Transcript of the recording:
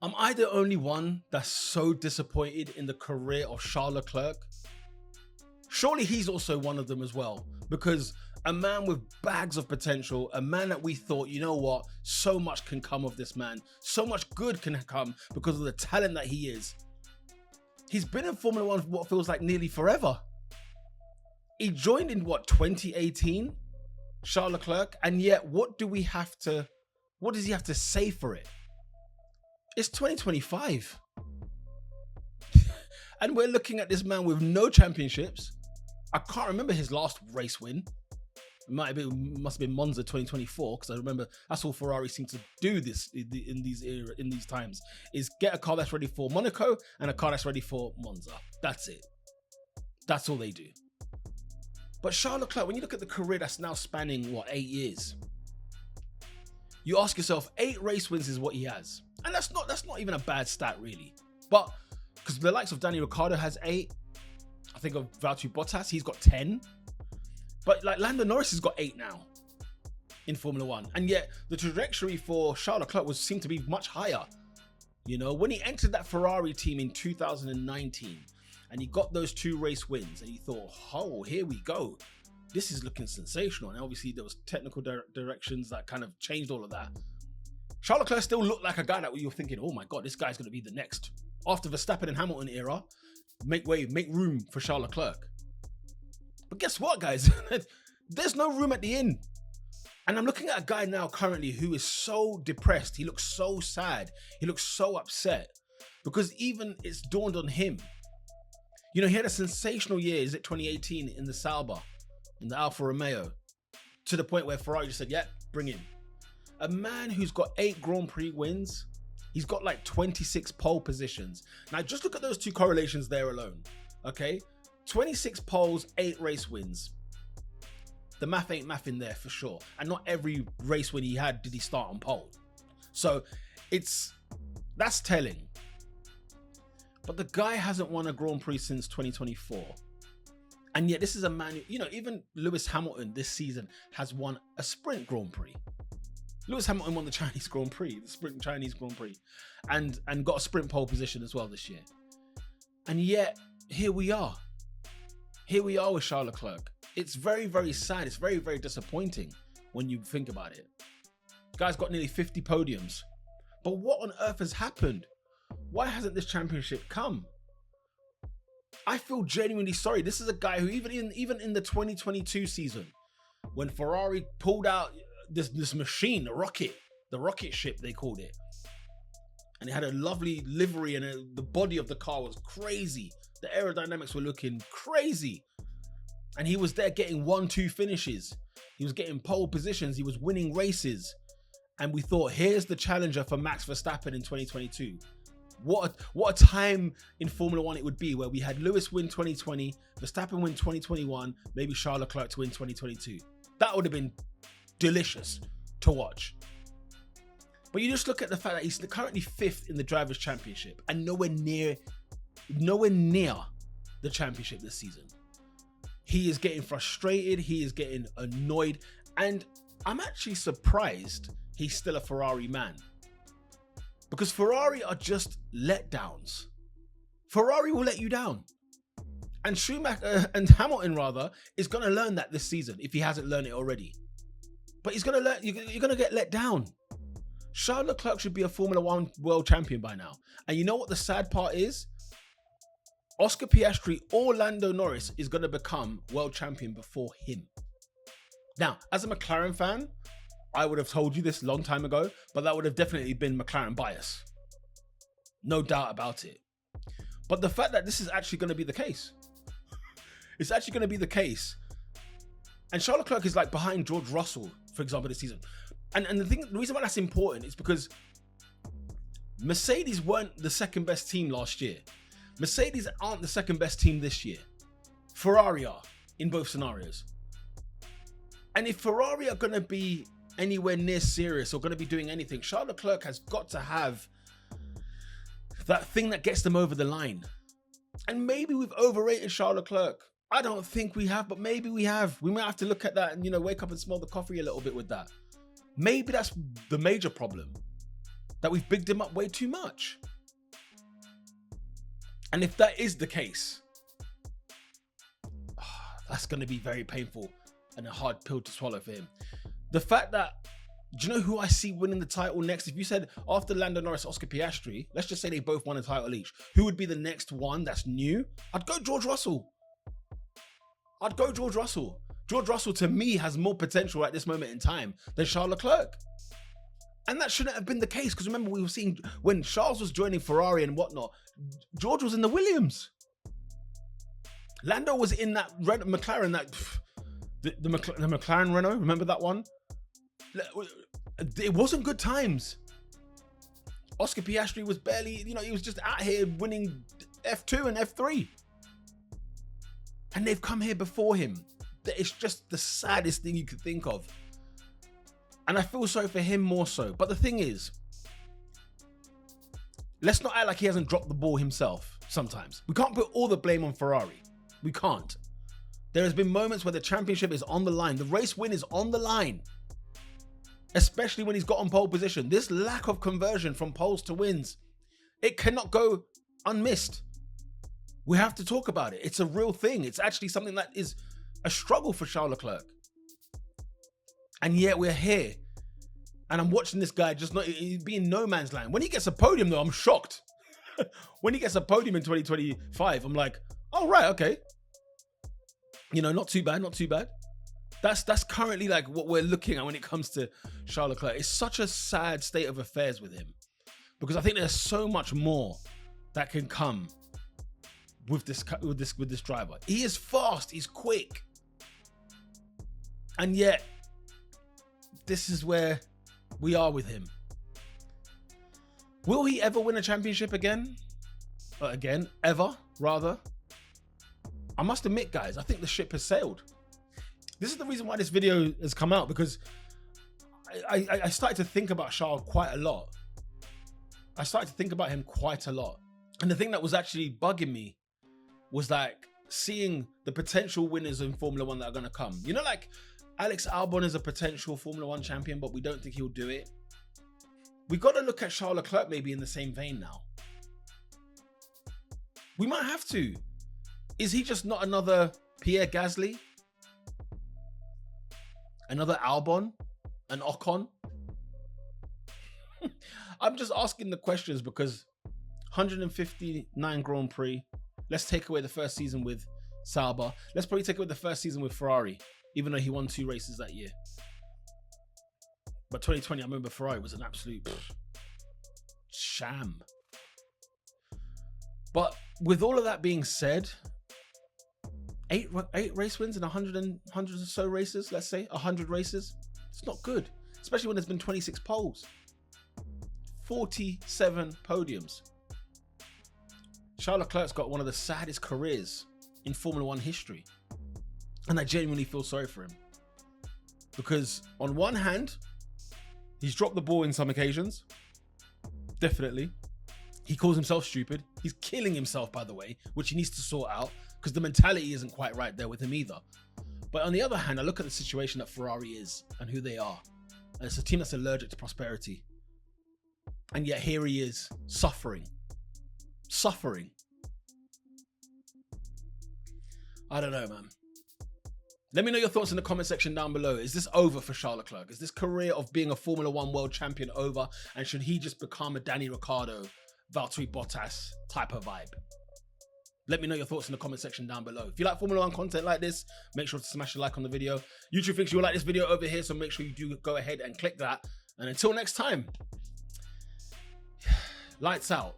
Am I the only one that's so disappointed in the career of Charles Leclerc? Surely he's also one of them as well, because a man with bags of potential, a man that we thought, you know what, so much can come of this man, so much good can come because of the talent that he is. He's been in Formula One for what feels like nearly forever. He joined in 2018, Charles Leclerc, and yet what does he have to say for it? It's 2025. And we're looking at this man with no championships. I can't remember his last race win. It must have been Monza 2024, because I remember that's all Ferrari seem to do this in these times, is get a car that's ready for Monaco and a car that's ready for Monza. That's it. That's all they do. But Charles Leclerc, when you look at the career that's now spanning 8 years, you ask yourself, 8 race wins is what he has, and that's not even a bad stat really. But because the likes of Danny Ricciardo has 8, I think of Valtteri Bottas, he's got 10. But like Lando Norris has got 8 now in Formula One. And yet the trajectory for Charles Leclerc seemed to be much higher. You know, when he entered that Ferrari team in 2019 and he got those 2 race wins and he thought, oh, here we go. This is looking sensational. And obviously there was technical directions that kind of changed all of that. Charles Leclerc still looked like a guy that you're thinking, oh my God, this guy's going to be the next. After Verstappen and Hamilton era, make room for Charles Leclerc. But guess what, guys? There's no room at the inn. And I'm looking at a guy now currently who is so depressed. He looks so sad. He looks so upset because even it's dawned on him. You know, he had a sensational year, is it 2018, in the Sauber, in the Alfa Romeo, to the point where Ferrari just said, yeah, bring him. A man who's got 8 Grand Prix wins. He's got like 26 pole positions. Now, just look at those 2 correlations there alone, okay? 26 poles, 8 race wins. The math ain't math in there for sure. And not every race win he had did he start on pole. So that's telling. But the guy hasn't won a Grand Prix since 2024. And yet this is a man, you know, even Lewis Hamilton this season has won a sprint Grand Prix. Lewis Hamilton won the Chinese Grand Prix, the sprint Chinese Grand Prix, and got a sprint pole position as well this year. And yet here we are. Here we are with Charles Leclerc. It's very, very sad. It's very, very disappointing when you think about it. The guy's got nearly 50 podiums. But what on earth has happened? Why hasn't this championship come? I feel genuinely sorry. This is a guy who even in the 2022 season, when Ferrari pulled out this machine, the rocket ship they called it, and it had a lovely livery and the body of the car was crazy. The aerodynamics were looking crazy. And he was there getting 1-2 finishes. He was getting pole positions. He was winning races. And we thought, here's the challenger for Max Verstappen in 2022. What a time in Formula One it would be, where we had Lewis win 2020, Verstappen win 2021, maybe Charles Leclerc to win 2022. That would have been delicious to watch. But you just look at the fact that he's currently 5th in the Drivers' Championship and nowhere near the championship this season. He is getting frustrated. He is getting annoyed. And I'm actually surprised he's still a Ferrari man. Because Ferrari are just letdowns. Ferrari will let you down. And Hamilton is going to learn that this season if he hasn't learned it already. But he's going to learn. You're going to get let down. Charles Leclerc should be a Formula One world champion by now. And you know what the sad part is? Oscar Piastri or Lando Norris is going to become world champion before him. Now, as a McLaren fan, I would have told you this a long time ago, but that would have definitely been McLaren bias. No doubt about it. But the fact that this is actually going to be the case, it's actually going to be the case. And Charles Leclerc is like behind George Russell, for example, this season. And the reason why that's important is because Mercedes weren't the second best team last year. Mercedes aren't the second best team this year. Ferrari are in both scenarios. And if Ferrari are going to be anywhere near serious or going to be doing anything, Charles Leclerc has got to have that thing that gets them over the line. And maybe we've overrated Charles Leclerc. I don't think we have, but maybe we have. We might have to look at that and, wake up and smell the coffee a little bit with that. Maybe that's the major problem. that we've bigged him up way too much. And if that is the case, that's going to be very painful and a hard pill to swallow for him. The fact that, do you know who I see winning the title next? If you said after Lando Norris, Oscar Piastri, let's just say they both won a title each, who would be the next one that's new? I'd go George Russell. George Russell, to me, has more potential at this moment in time than Charles Leclerc. And that shouldn't have been the case, because remember, we were seeing when Charles was joining Ferrari and whatnot, George was in the Williams. Lando was in that red McLaren, the McLaren Renault. Remember that one? It wasn't good times. Oscar Piastri was barely, he was just out here winning F2 and F3. And they've come here before him. It's just the saddest thing you could think of. And I feel sorry for him more so. But the thing is, let's not act like he hasn't dropped the ball himself sometimes. We can't put all the blame on Ferrari. We can't. There has been moments where the championship is on the line. The race win is on the line. Especially when he's got on pole position. This lack of conversion from poles to wins, it cannot go unmissed. We have to talk about it. It's a real thing. It's actually something that is a struggle for Charles Leclerc. And yet we're here. And I'm watching this guy just not be in no man's land. When he gets a podium though, I'm shocked. When he gets a podium in 2025, I'm like, oh right, okay. Not too bad, not too bad. That's currently like what we're looking at when it comes to Charles Leclerc. It's such a sad state of affairs with him, because I think there's so much more that can come with this driver. He is fast, he's quick, and yet this is where we are with him. Will he ever win a championship again? Ever, rather? I must admit, guys, I think the ship has sailed. This is the reason why this video has come out, because I started to think about Charles quite a lot. I started to think about him quite a lot. And the thing that was actually bugging me was like seeing the potential winners in Formula One that are going to come. Like Alex Albon is a potential Formula One champion, but we don't think he'll do it. We got to look at Charles Leclerc maybe in the same vein now. We might have to. Is he just not another Pierre Gasly? Another Albon? An Ocon? I'm just asking the questions because 159 Grand Prix. Let's take away the first season with Sauber. Let's probably take away the first season with Ferrari, even though he won 2 races that year. But 2020, I remember Ferrari was an absolute sham. But with all of that being said, 8 race wins in 100 or so races, let's say 100 races. It's not good, especially when there's been 26 poles, 47 podiums. Charles Leclerc's got one of the saddest careers in Formula One history. And I genuinely feel sorry for him. Because on one hand, he's dropped the ball in some occasions. Definitely. He calls himself stupid. He's killing himself, by the way, which he needs to sort out, because the mentality isn't quite right there with him either. But on the other hand, I look at the situation that Ferrari is and who they are. And it's a team that's allergic to prosperity. And yet here he is, suffering. I don't know, man. Let me know your thoughts in the comment section down below. Is this over for Charles Leclerc? Is this career of being a Formula One world champion over? And should he just become a Danny Ricciardo, Valtteri Bottas type of vibe? Let me know your thoughts in the comment section down below. If you like Formula One content like this, make sure to smash a like on the video. YouTube thinks you'll like this video over here, so make sure you do go ahead and click that. And until next time, lights out.